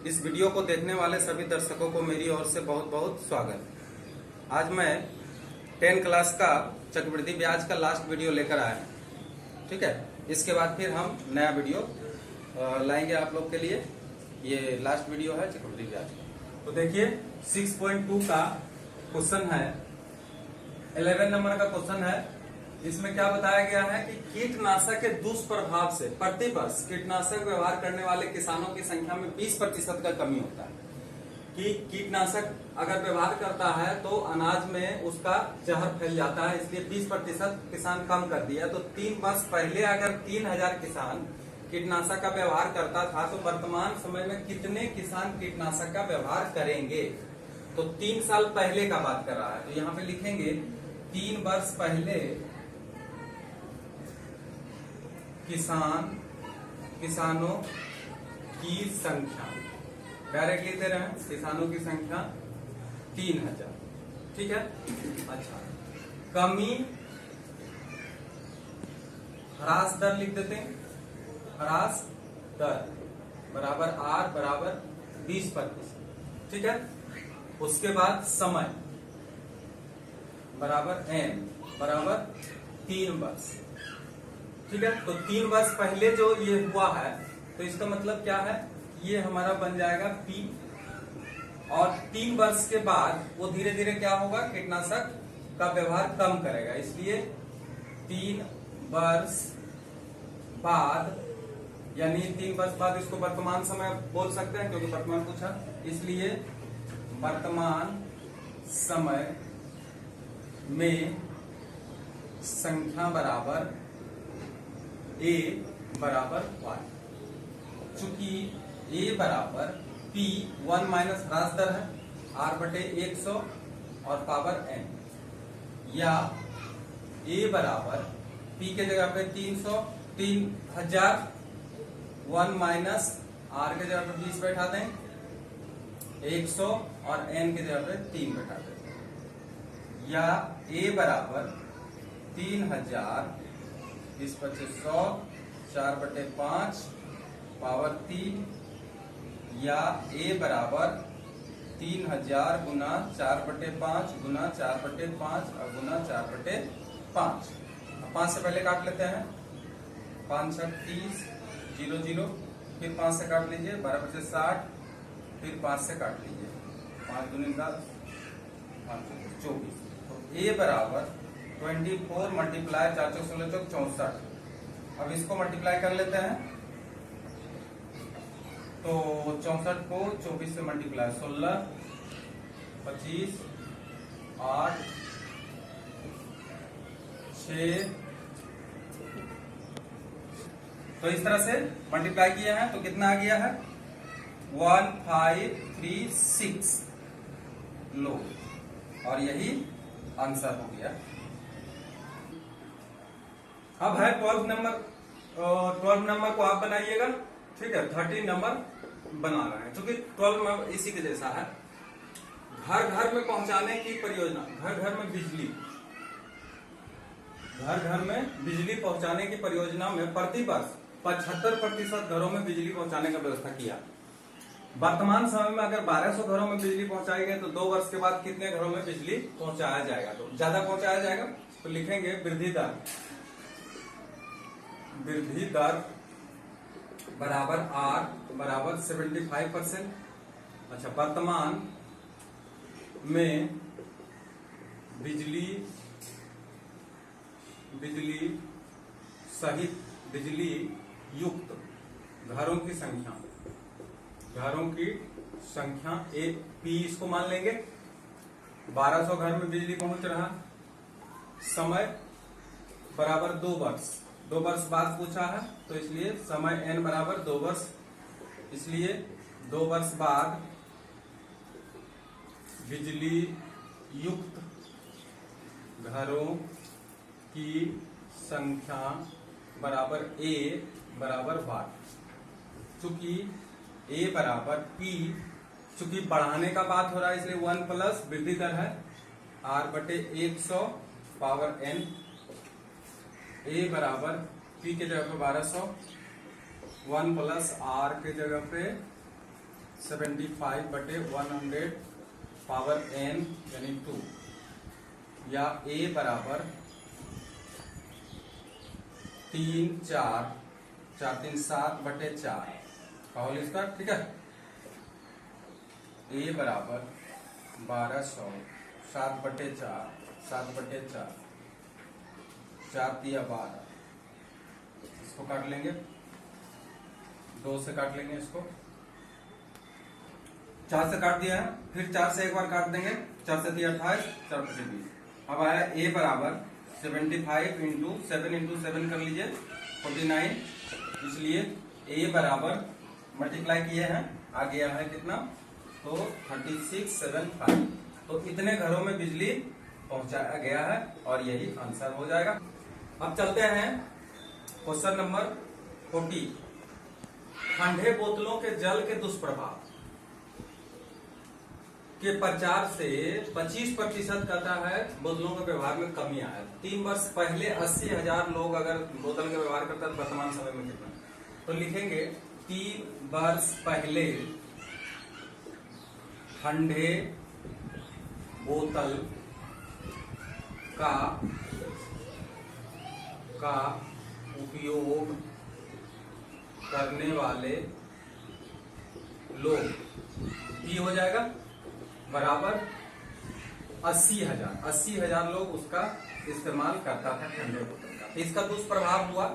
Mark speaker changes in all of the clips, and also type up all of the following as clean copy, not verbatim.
Speaker 1: इस वीडियो को देखने वाले सभी दर्शकों को मेरी ओर से बहुत बहुत स्वागत। आज मैं 10 क्लास का चक्रवृद्धि ब्याज का लास्ट वीडियो लेकर आया। ठीक है, इसके बाद फिर हम नया वीडियो लाएंगे आप लोग के लिए। ये लास्ट वीडियो है चक्रवृद्धि ब्याज का। तो देखिए 6.2 का क्वेश्चन है, 11 नंबर का क्वेश्चन है। इसमें क्या बताया गया है कि कीटनाशक के दुष्प्रभाव से प्रति वर्ष कीटनाशक व्यवहार करने वाले किसानों की संख्या में 20% का कमी होता है। कि कीटनाशक अगर व्यवहार करता है तो अनाज में उसका जहर फैल जाता है, इसलिए 20% किसान कम कर दिया। तो 3 वर्ष पहले अगर 3000 किसान कीटनाशक का व्यवहार करता था तो वर्तमान समय में कितने किसान कीटनाशक का व्यवहार करेंगे? तो 3 साल पहले का बात कर रहा है। तो यहाँ पे लिखेंगे 3 वर्ष पहले किसानों की संख्या, डायरेक्ट लिखते रहे, किसानों की संख्या 3000। ठीक है, अच्छा, कमी ह्रास दर लिख देते हैं। ह्रास दर बराबर R बराबर 20%। ठीक है, उसके बाद समय बराबर N बराबर 3 वर्ष। ठीक है, तो 3 वर्ष पहले जो ये हुआ है तो इसका मतलब क्या है, ये हमारा बन जाएगा P। और 3 वर्ष के बाद वो धीरे धीरे क्या होगा, कीटनाशक का व्यवहार कम करेगा। इसलिए 3 वर्ष बाद, यानी 3 वर्ष बाद इसको वर्तमान समय बोल सकते हैं क्योंकि वर्तमान पूछा, इसलिए वर्तमान समय में संख्या बराबर A बराबर 1। चूंकि A बराबर P 1 माइनस ह्रास दर है R बटे 100 और पावर N, या A बराबर P के जगह पे 3000 1 माइनस R के जगह पे 20 बैठा दें, 100 और N के जगह पे 3 बैठा दें, या A बराबर 3000 20 25 100 4 बटे 5 पावर 3, या A बराबर 3000 गुना 4 बटे 5 गुना 4 बटे 5 और गुना 4 बटे 5। 5 से पहले काट लेते हैं, 5 6 30 0 0, फिर 5 से काट लीजिए, 12 बचे 60, फिर 5 से काट लीजिए, 5 दूनी 10 5 24। तो A बराबर 24 मल्टीप्लाई 4 चौक 16 चौक 64। अब इसको मल्टीप्लाई कर लेते हैं, तो 64 को 24 से मल्टीप्लाई 16 25 8 6। तो इस तरह से मल्टीप्लाई किया है तो कितना आ गया है, 1536 लो, और यही आंसर हो गया। अब है 12 नंबर को आप बनाइएगा। ठीक है, 13 नंबर बना रहे हैं क्योंकि 12 नंबर इसी के जैसा है। घर घर में पहुंचाने की परियोजना, घर घर में बिजली पहुंचाने की परियोजना में प्रति वर्ष 75% घरों में बिजली पहुंचाने का व्यवस्था किया। वर्तमान समय में अगर 1200 घरों में बिजली पहुंचाई गई तो 2 वर्ष के बाद कितने घरों में बिजली पहुंचाया जाएगा? तो ज्यादा पहुंचाया जाएगा तो लिखेंगे वृद्धि दर बराबर R बराबर 75%। अच्छा, वर्तमान में बिजली सहित बिजली युक्त घरों की संख्या P इसको मान लेंगे। 1200 घर में बिजली पहुंच रहा, समय बराबर 2 वर्ष, 2 वर्ष बाद पूछा है तो इसलिए समय N बराबर 2 वर्ष, इसलिए 2 वर्ष बाद बिजली युक्त घरों की संख्या बराबर A बराबर 12। चूंकि A बराबर P, चूंकि बढ़ाने का बात हो रहा है इसलिए 1 प्लस वृद्धि दर है R बटे 100 पावर N। A बराबर P के जगह पे 1200, 1 प्लस R के जगह पे 75/100 पावर n यानी 2, या a बराबर 3/4 7/4 का होल स्क्वायर। ठीक है, a बराबर 1200 7/4 7/4 4 दिया 12, इसको काट लेंगे, 2 से काट लेंगे, इसको 4 से काट दिया है, फिर 4 से एक बार काट देंगे, 4 से 28 4 से 20। अब आया a बराबर 75 इंटू 7 कर लीजिए 49, इसलिए a बराबर मल्टीप्लाई किए हैं, आ गया है कितना, तो 3675। तो इतने घरों में बिजली पहुंचाया गया है और यही आंसर हो जाएगा। अब चलते हैं क्वेश्चन नंबर 40। ठंडे बोतलों के जल के दुष्प्रभाव के प्रचार से 25% कहता है बोतलों के व्यवहार में कमी आया। 3 वर्ष पहले 80,000 लोग अगर बोतल का व्यवहार करता है, वर्तमान समय में कितना, तो लिखेंगे 3 वर्ष पहले ठंडे बोतल का उपयोग करने वाले लोग, ये हो जाएगा बराबर 80,000 लोग उसका इस्तेमाल करता था ठंडे बोतल का। इसका दुष्प्रभाव हुआ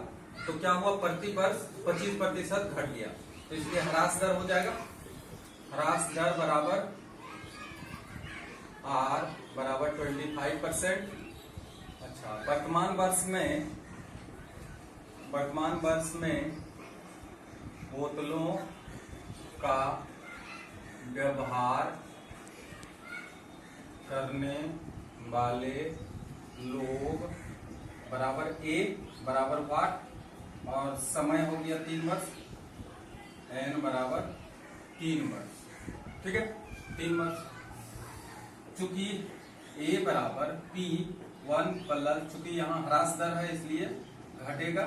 Speaker 1: तो क्या हुआ, प्रति वर्ष 25% घट गया, तो इसलिए ह्रास दर हो जाएगा। ह्रास दर बराबर R बराबर 25%। अच्छा, वर्तमान वर्ष में बोतलों का व्यवहार करने वाले लोग बराबर A बराबर वाट, और समय हो गया 3 वर्ष, n बराबर 3 वर्ष। ठीक है, 3 वर्ष। चूंकि a बराबर P1 प्लस, चूंकि यहाँ ह्रास दर है इसलिए घटेगा,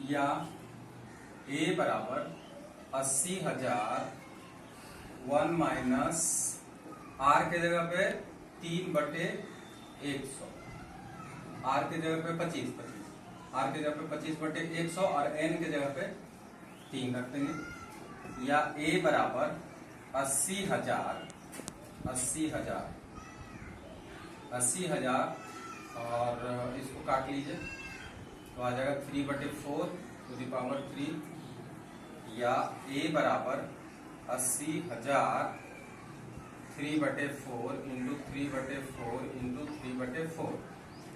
Speaker 1: या a बराबर 80,000 1 माइनस r के जगह पे 3/100, r के जगह पे 25, r के जगह पे 25/100 और n के जगह पे 3 रख देंगे, या a बराबर 80,000 और इसको काट लीजिए तो आ जाएगा 3/4 टू द पावर 3, या a बराबर 80,000 3/4 इंटू 3/4 इंटू 3/4।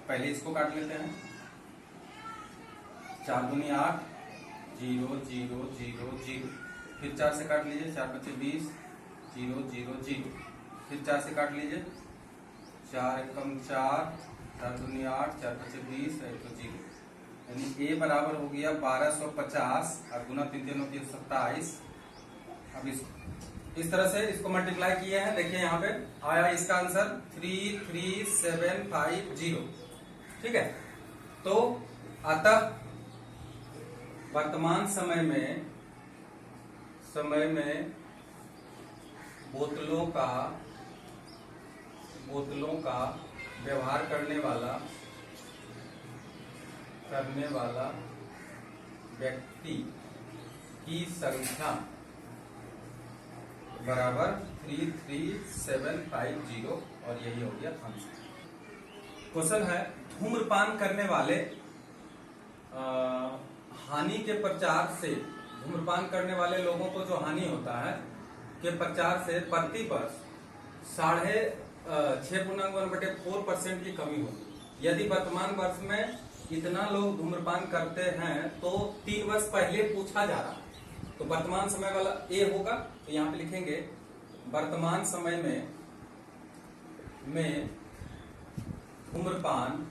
Speaker 1: पहले इसको काट लेते हैं, 4 दूनी 8 0 0 0 0, फिर 4 से काट लीजिए, 4/20 0 0 0, फिर 4 से काट लीजिए, 4 एकम 4 4 दूनी 8 4/20 0, यानी a बराबर हो गया 1250 और गुना 3 3 होती है 27। अब इस तरह से इसको मल्टीप्लाई किए हैं, देखिए यहाँ पे आया इसका आंसर 33750। ठीक है, तो अतः वर्तमान समय में बोतलों का व्यवहार करने वाला व्यक्ति की संख्या बराबर 33750, और यही हो गया आंसर। क्वेश्चन है, धूम्रपान करने वाले हानि के प्रचार से, धूम्रपान करने वाले लोगों को जो हानि होता है के प्रचार से प्रति वर्ष 6.1/4% की कमी होगी। यदि वर्तमान वर्ष में इतना लोग धूम्रपान करते हैं तो 3 वर्ष पहले पूछा जा रहा, तो वर्तमान समय वाला ए होगा, तो यहाँ पे लिखेंगे वर्तमान समय में धूम्रपान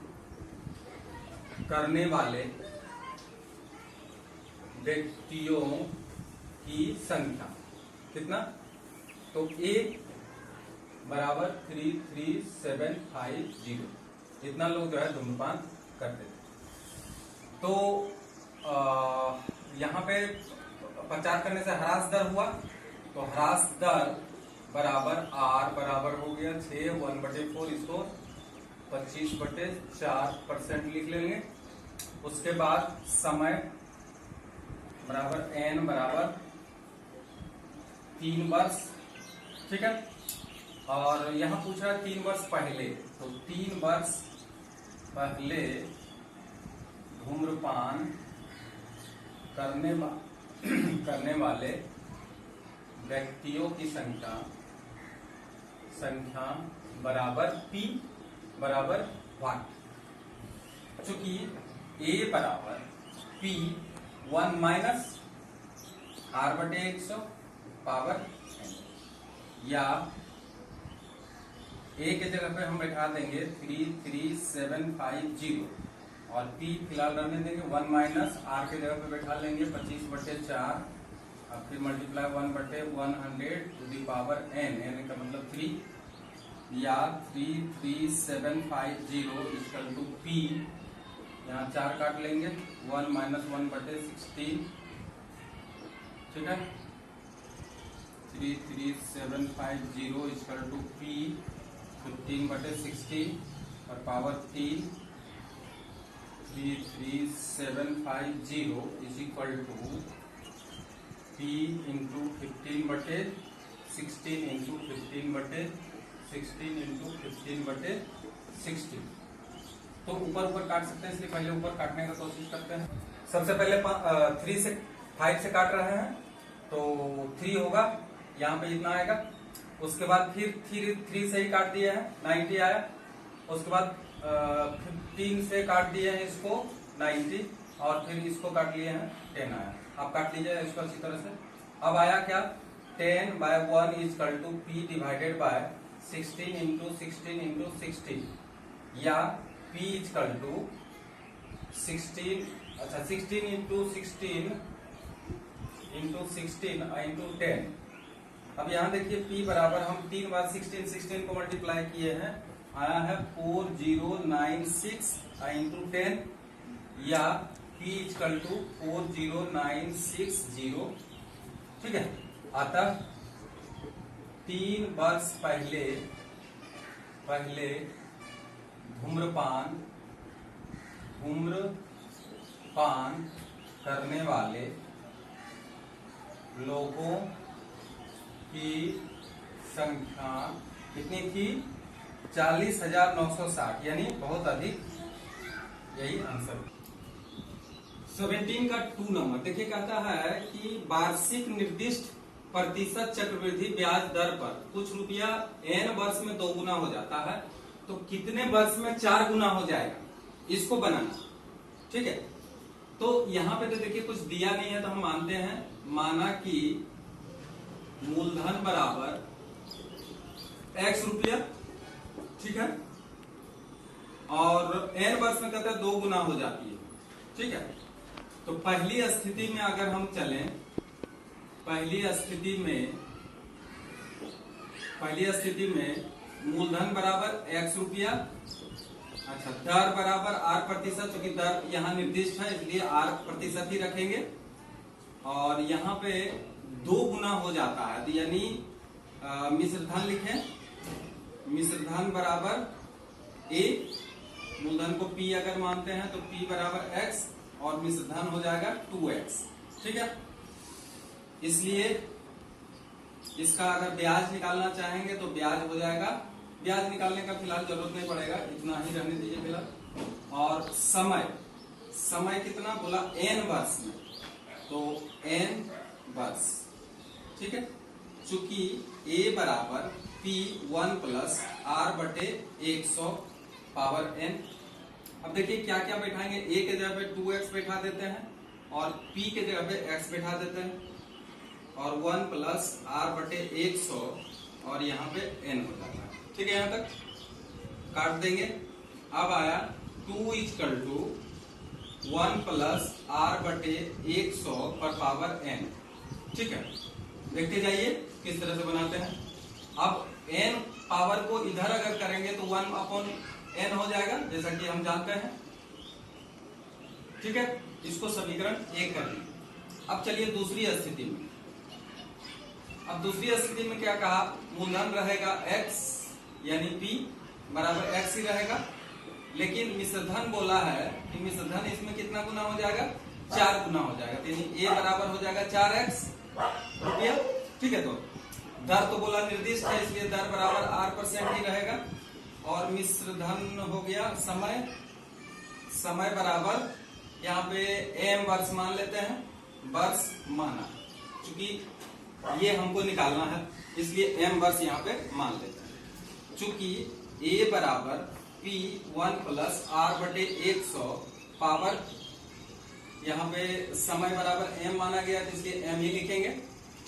Speaker 1: करने वाले व्यक्तियों की संख्या कितना, तो ए बराबर 33750, इतना लोग जो है धूम्रपान करते थे। तो यहाँ पे 4 करने से ह्रास दर हुआ, तो ह्रास दर बराबर R बराबर हो गया 6 1/4, इसको 25/4% लिख लेंगे। उसके बाद समय बराबर N बराबर 3 वर्ष, ठीक है। और यहाँ पूछ रहा है 3 वर्ष पहले, तो 3 वर्ष पहले धूम्रपान करने वाले व्यक्तियों की संख्या बराबर P बराबर 1। चूंकि A बराबर P 1 minus R/100 power n, या A के जगह पे हम बैठा देंगे 33750 और P फिलहाल रहने देंगे 1 माइनस R के जगह पे बैठा लेंगे 25/4 और फिर multiply 1/100 to the power n, n का मतलब 3, या 33750 इक्वल टू P, यहाँ 4 काट लेंगे 1 माइनस 1/16, ठीक है। 33750 इक्वल टू P 15/16 और power 3, 33750 is equal to P into 15/16 into 15/16 into 15/16। तो ऊपर ऊपर काट सकते हैं, इसलिए पहले ऊपर काटने का कोशिश करते हैं। सबसे पहले 3 से 5 से काट रहे हैं, तो 3 होगा, यहाँ पे इतना आएगा। उसके बाद फिर 3 से ही काट दिए हैं, 90 आया। उसके बाद 15 से काट दिए हैं इसको 90, और फिर इसको काट लिए हैं 10 आया। आप काट लीजिए इसको अच्छी तरह से। अब आया क्या, 10/1 is equal to P divided by 16 into 16 into 16, या P is equal to 16 into 16 into 16 into 10। अब यहाँ देखिए P बराबर, हम 3 बार 16 को मल्टीप्लाई किए हैं, आया है 4096 इंटू 10, या P इक्वल टू 40960, ठीक है। अतः 3 वर्ष पहले धूम्रपान करने वाले लोगों की संख्या कितनी थी, 40,960, यानी बहुत अधिक, यही आंसर। 17 का 2 नंबर देखिए, कहता है कि वार्षिक निर्दिष्ट प्रतिशत चक्रवृद्धि ब्याज दर पर कुछ रुपया n वर्ष में 2 गुना हो जाता है, तो कितने वर्ष में 4 गुना हो जाएगा, इसको बनाना, ठीक है। तो यहाँ पे तो देखिए कुछ दिया नहीं है, तो हम मानते हैं, माना कि मूलधन बराबर x रुपया, ठीक है, और n वर्ष में कहता है 2 गुना हो जाती है, ठीक है। तो पहली स्थिति में अगर हम चलें, पहली स्थिति में मूलधन बराबर x रुपया, अच्छा, दर बराबर R%, क्योंकि दर यहाँ निर्दिष्ट है इसलिए R% ही रखेंगे, और यहाँ पे 2 गुना हो जाता है, यानी मिश्रधन लिखें, मिश्रधन बराबर A, मूलधन को P अगर मानते हैं तो P बराबर x, और मिश्रधन हो जाएगा 2x, ठीक है। इसलिए इसका अगर ब्याज निकालना चाहेंगे तो ब्याज हो जाएगा, ब्याज निकालने का फिलहाल जरूरत नहीं पड़ेगा, इतना ही रहने दीजिए फिलहाल। और समय कितना बोला, n वर्ष में, तो n वर्ष, ठीक है। चूंकि A बराबर P 1 plus R/100 power n। अब देखिए क्या क्या बैठाएंगे, A के जगह पे 2x बैठा देते हैं, और P के जगह पे x बैठा देते हैं, और 1 प्लस R/100, और यहाँ पे n हो जाता है, ठीक है। यहाँ तक काट देंगे। अब आया 2 इक्वल टू 1 प्लस R/100 पर पावर n, ठीक है। देखते जाइए किस तरह से बनाते हैं। अब n पावर को इधर अगर करेंगे तो 1/n हो जाएगा, जैसा कि हम जानते हैं, ठीक है। इसको समीकरण 1 कर लीजिए। अब चलिए दूसरी स्थिति में। अब दूसरी स्थिति में क्या कहा, मूलधन रहेगा x यानी p बराबर x ही रहेगा, लेकिन मिश्रधन बोला है कि मिश्रधन इसमें कितना गुना हो जाएगा, 4 गुना हो जाएगा, यानी a बराबर हो जाएगा 4x रुपया। ठीक है, तो दर तो बोला निर्दिष्ट है, इसलिए दर बराबर r% ही रहेगा। और मिश्रधन हो गया समय, समय बराबर यहाँ पे m वर्ष मान लेते हैं, वर्ष माना, क्योंकि ये हमको निकालना है इसलिए m वर्ष यहाँ पे मान लेते हैं। चूंकि a बराबर p 1 प्लस r बटे 100 पावर, यहाँ पे समय बराबर m माना गया तो इसलिए m ही लिखेंगे।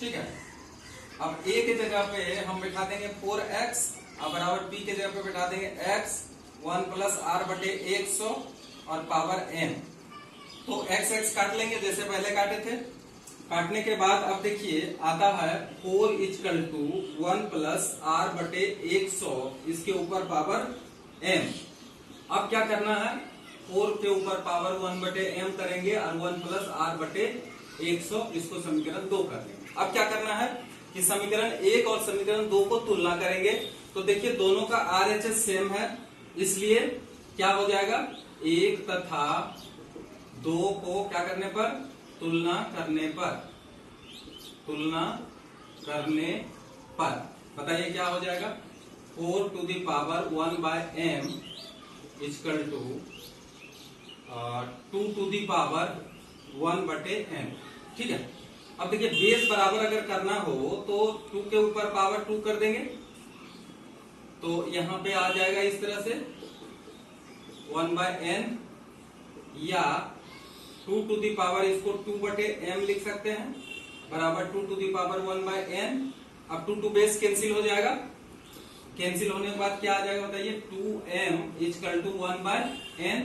Speaker 1: ठीक है, अब a के जगह पे हम बैठा देंगे 4x और बराबर p के जगह पे बैठा देंगे x 1 प्लस r बटे 100 और पावर m। तो x काट लेंगे जैसे पहले काटे थे। काटने के बाद अब देखिए आता है 4 इक्वल टू 1 प्लस r बटे 100, इसके ऊपर पावर m। अब क्या करना है, 4 के ऊपर पावर 1 बटे m करेंगे और 1 प्लस r बटे 100, इसको समीकरण 2 कर लेंगे। अब क्या करना है कि समीकरण 1 और समीकरण 2 को तुलना करेंगे। तो देखिए दोनों का RHS सेम है, इसलिए क्या हो जाएगा, 1 तथा 2 को क्या करने पर, तुलना करने पर बताइए क्या हो जाएगा, 4 to the power 1 by m equal to 2 to the power 1 बटे m। ठीक है, अब देखिए बेस बराबर अगर करना हो तो 2 के ऊपर पावर 2 कर देंगे, तो यहां पे आ जाएगा इस तरह से 1 बाय n, या 2 टू दी पावर इसको 2 बटे m लिख सकते हैं बराबर 2 to the power 1 by n। अब 2 बेस कैंसिल हो जाएगा, कैंसिल होने के बाद क्या आ जाएगा बताइए, 2m equal to 1 by n,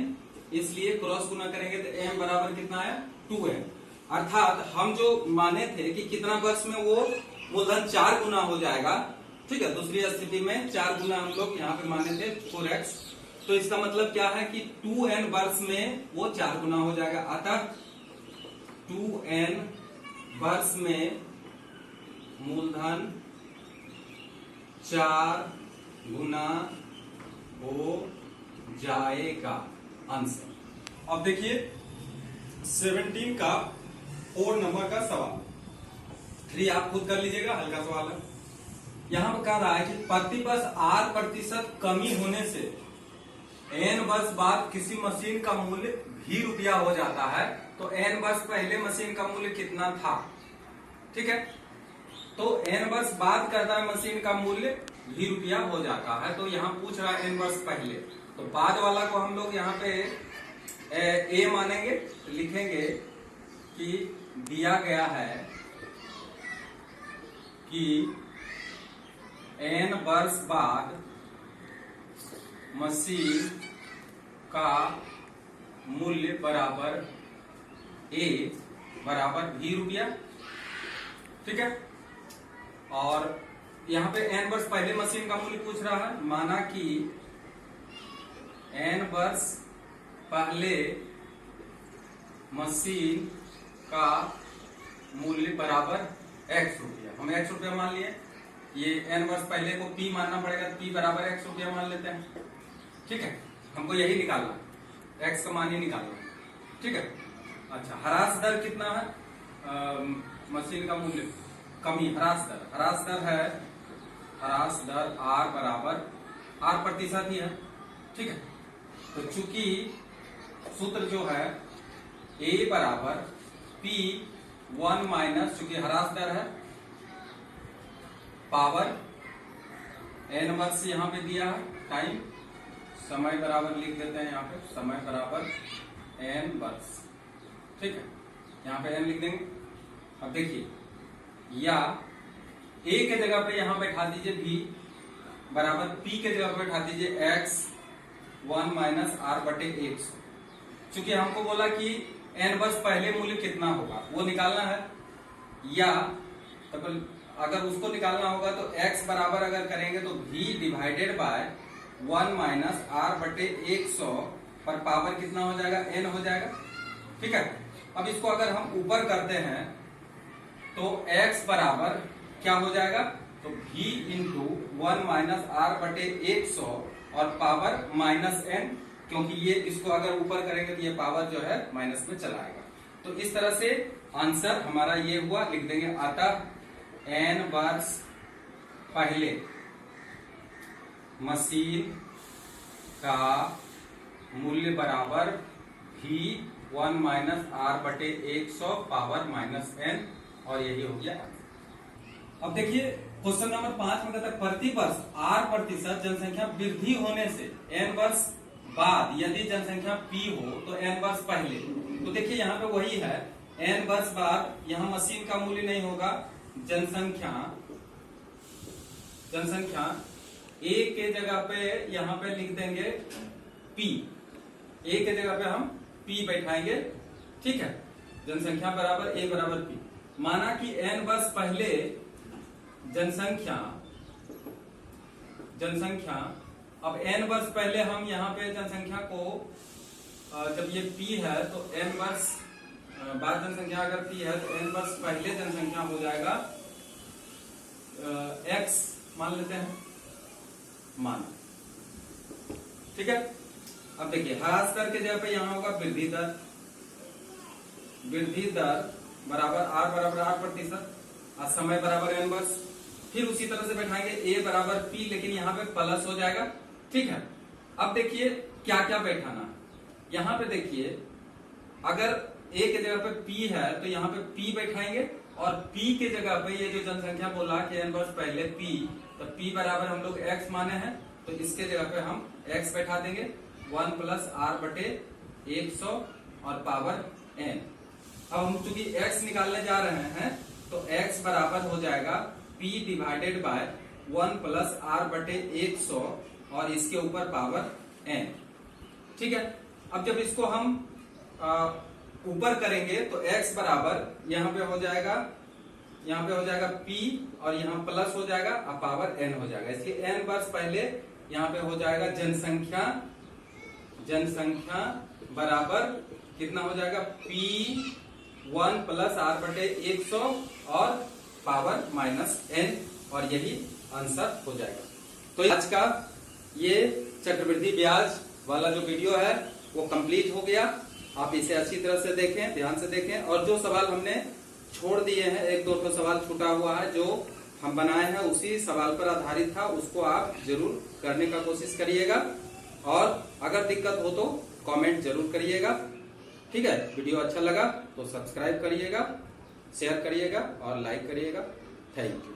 Speaker 1: इसलिए क्रॉस गुना करेंगे तो m बराबर कितना आया, 2m। अर्थात हम जो माने थे कि कितना वर्ष में वो मूलधन 4 गुना हो जाएगा। ठीक है, दूसरी स्थिति में 4 गुना हम लोग यहाँ पे माने थे 4x, तो इसका मतलब क्या है कि 2n वर्ष में वो 4 गुना हो जाएगा। अतः 2n वर्ष में मूलधन 4 गुना हो जाएगा आंसर। अब देखिए 17 का 4 नंबर का सवाल, 3 आप खुद कर लीजिएगा, हल्का सवाल है। यहां पर कह रहा है कि प्रति वर्ष r% कमी होने से n वर्ष बाद किसी मशीन का मूल्य भी रुपया हो जाता है, तो n वर्ष पहले मशीन का मूल्य कितना था। ठीक है, तो n वर्ष बाद करता है मशीन का मूल्य भी रुपया हो जाता है, तो यहाँ पूछ रहा है n वर्ष पहले, तो बाद वाला को हम लोग यहाँ पे a मानेंगे, लिखेंगे कि दिया गया है कि n वर्ष बाद मशीन का मूल्य बराबर a बराबर भी रुपया। ठीक है, और यहाँ पे n वर्ष पहले मशीन का मूल्य पूछ रहा है, माना कि n वर्ष पहले मशीन का मूल्य बराबर x रुपया, हम x रुपया मान लिए, ये n वर्ष पहले को p मानना पड़ेगा, p बराबर x रुपया मान लेते हैं। ठीक है, हमको यही निकालना, x का मान ही निकालना। ठीक है, अच्छा ह्रास दर कितना है, मशीन का मूल्य कमी, ह्रास दर है, ह्रास दर r बराबर r% ही है। ठीक है, तो चूंकि सूत्र जो है a बराबर p1 माइनस, चूंकि ह्रास दर है, पावर n वर्ष यहाँ पे दिया है, टाइम, समय बराबर लिख देते हैं यहाँ पे, समय बराबर n वर्ष। ठीक है, यहाँ पे n लिख देंगे। अब देखिए, या a के जगह पे यहाँ बैठा दीजिए v बराबर p के जगह पे बैठा दीजिए x 1 माइनस r बटे 100। चूंकि हमको बोला कि n वर्ष पहले मूल्य कितना होगा वो निकालना है, या तो अगर उसको निकालना होगा तो x बराबर अगर करेंगे तो v divided by 1 minus r बटे 100 पर पावर कितना हो जाएगा, n हो जाएगा। ठीक है, अब इसको अगर हम ऊपर करते हैं तो x बराबर क्या हो जाएगा, तो v इंटू 1 माइनस आर बटे 100 और पावर माइनस n, क्योंकि ये इसको अगर ऊपर करेंगे तो ये पावर जो है माइनस में चला आएगा। तो इस तरह से आंसर हमारा ये हुआ, लिख देंगे अतः n वर्ष पहले मशीन का मूल्य बराबर v 1 माइनस आर बटे 100 पावर माइनस n, और यही हो गया। अब देखिए क्वेश्चन नंबर 5 में कहता है प्रति वर्ष r% जनसंख्या वृद्धि होने से n वर्ष बाद यदि जनसंख्या p हो तो n वर्ष पहले। तो देखिए यहाँ पे वही है, n वर्ष बाद यहाँ मशीन का मूल्य नहीं होगा, जनसंख्या a के जगह पे यहाँ पे लिख देंगे p, a के जगह पे हम p बैठाएंगे, ठीक है। जनसंख्या बराबर a बराबर p। माना कि n वर्ष पहले जनसंख्या, अब n वर्ष पहले हम यहाँ पे जनसंख्या को जब ये p है तो n वर्ष बाद जनसंख्या अगर p है तो n वर्ष पहले जनसंख्या हो जाएगा x मान लेते हैं, मान, ठीक है। अब देखिए ह्रास दर के जगह पे यहाँ होगा वृद्धि दर, बराबर r बराबर 8% और समय बराबर n वर्ष। फिर उसी तरह से बैठाएंगे a बराबर p, लेकिन यहाँ पे प्लस हो जाएगा, ठीक है। अब देखिए क्या क्या बैठाना, यहाँ पे देखिए अगर a के जगह पे p है तो यहाँ पे p बैठाएंगे, और p के जगह पे ये जो जनसंख्या बोला कि n वर्ष पहले p, तो p बराबर हम लोग x माने हैं, तो इसके जगह पे हम x बैठा देंगे 1 प्लस आर बटे 100 और पावर n। अब हम चूंकि x निकालने जा रहे हैं तो x बराबर हो जाएगा p divided by 1 plus r बटे 100 और इसके ऊपर पावर n, ठीक है। अब जब इसको हम ऊपर करेंगे तो x बराबर यहाँ पे हो जाएगा p और यहाँ प्लस हो जाएगा और पावर n हो जाएगा, इसलिए n वर्ष पहले यहाँ पे हो जाएगा जनसंख्या बराबर कितना हो जाएगा p 1 प्लस आर बटे 100 और पावर माइनस n, और यही आंसर हो जाएगा। तो आज का ये चक्रवृद्धि ब्याज वाला जो वीडियो है वो कंप्लीट हो गया। आप इसे अच्छी तरह से देखें, ध्यान से देखें, और जो सवाल हमने छोड़ दिए हैं, एक दो सवाल छूटा हुआ है जो हम बनाए हैं उसी सवाल पर आधारित था, उसको आप जरूर करने का कोशिश करिएगा, और अगर दिक्कत हो तो कमेंट जरूर करिएगा, ठीक है। वीडियो अच्छा लगा तो सब्सक्राइब करिएगा, शेयर करिएगा और लाइक करिएगा। Thank you.